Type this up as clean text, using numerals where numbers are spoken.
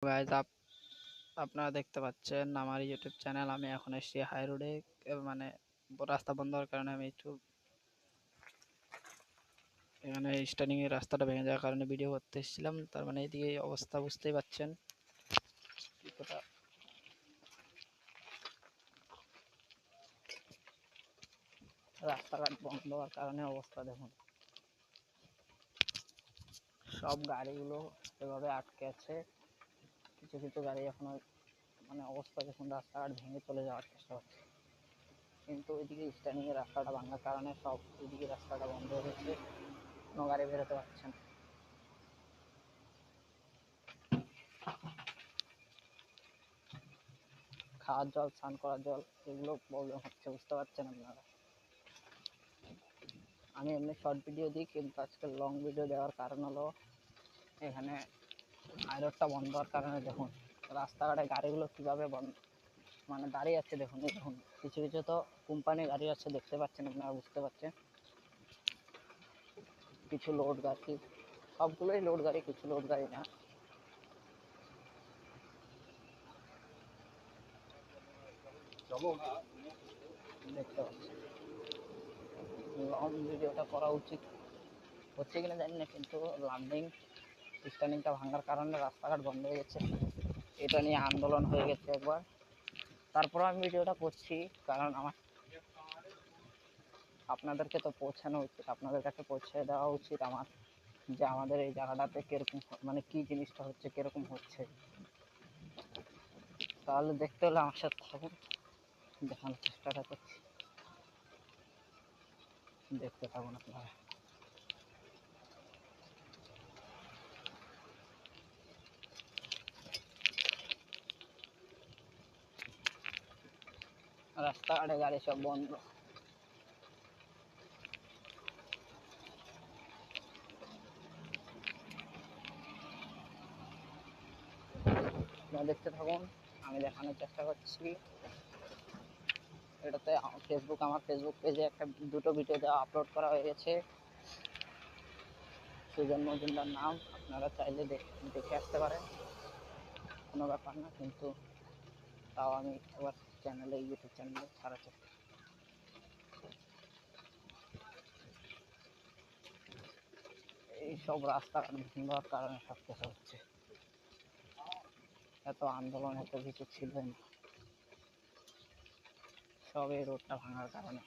Guys আপনারা দেখতে পাচ্ছেন আমার ইউটিউব চ্যানেল। আমি এখন এসেছি হাই রোডে, মানে রাস্তা বন্ধ হওয়ার কারণে আমি একটু এখানে স্টার্নিং এর রাস্তাটা ভেঙে যাওয়ার কারণে ভিডিও করতে এসেছিলাম। তার মানে এইদিকে অবস্থা বুঝতেই পাচ্ছেন রাস্তাঘাট বন্ধ হওয়ার কারণে অবস্থা দেখুন, সব গাড়িগুলো এভাবে আটকে আছে। কিছু কিছু গাড়ি এখনো মানে অবস্থা দেখুন, রাস্তাঘাট ভেঙে চলে যাওয়ার চেষ্টা হচ্ছে, কিন্তু ওইদিকে স্টার্নিং এর রাস্তাটা ভাঙার কারণে সব ওইদিকে রাস্তাটা বন্ধ হয়ে গেছে, কোনো গাড়ি বেরোতে পারছে না। খাওয়ার জল, স্নান করার জল, এগুলো প্রবলেম হচ্ছে, বুঝতে পারছেন আপনারা। আমি এমনি শর্ট ভিডিও দিই, কিন্তু আজকে লং ভিডিও দেওয়ার কারণ হলো এখানে হাই রোডটা বন্ধ হওয়ার কারণে দেখুন রাস্তাঘাটে গাড়িগুলো কীভাবে বন্ধ মানে দাঁড়িয়ে আছে। দেখুন এই দেখুন, কিছু কিছু তো কোম্পানি গাড়ি আছে, দেখতে পাচ্ছেন আপনারা, বুঝতে পারছেন। কিছু লোড গাড়ি, সবগুলোই লোড গাড়ি, কিছু লোড গাড়ি না। দেখতে পাচ্ছেন লং ভিডিওটা করা উচিত হচ্ছে কিনা জানি না, কিন্তু লার্নিং স্টার্নিংটা ভাঙার কারণে রাস্তাঘাট বন্ধ হয়ে গেছে, এটা নিয়ে আন্দোলন হয়ে গেছে একবার। তারপর আমি ভিডিওটা করছি কারণ আপনাদেরকে তো পৌঁছানো উচিত, আপনাদের কাছে পৌঁছে দেওয়া উচিত আমার, যে আমাদের এই জায়গাটাতে কিরকম মানে কি জিনিসটা হচ্ছে, কিরকম হচ্ছে। তাহলে দেখতে হলে আমার সাথে থাকুন, দেখানোর চেষ্টাটা করছি, দেখতে থাকুন আপনারা। রাস্তাঘাটে গাড়ি সব বন্ধ। আপনারা দেখতে থাকুন, আমি দেখানোর চেষ্টা করছি। এটাতে আমার ফেসবুক পেজে দুটো ভিডিও দেওয়া আপলোড করা হয়ে গেছে। সুজন মজুমদার নাম, আপনারা চাইলে দেখে আসতে পারেন, কোনো ব্যাপার না। কিন্তু তাও আমি এবার ইউটিউব চ্যানেলে ছাড়ার চেষ্টা, এইসব রাস্তাঘাট বন্ধ হওয়ার কারণে সব কিছু হচ্ছে। এত আন্দোলন, এত কিছু ছিল না, সব এই রোডটা ভাঙার কারণে।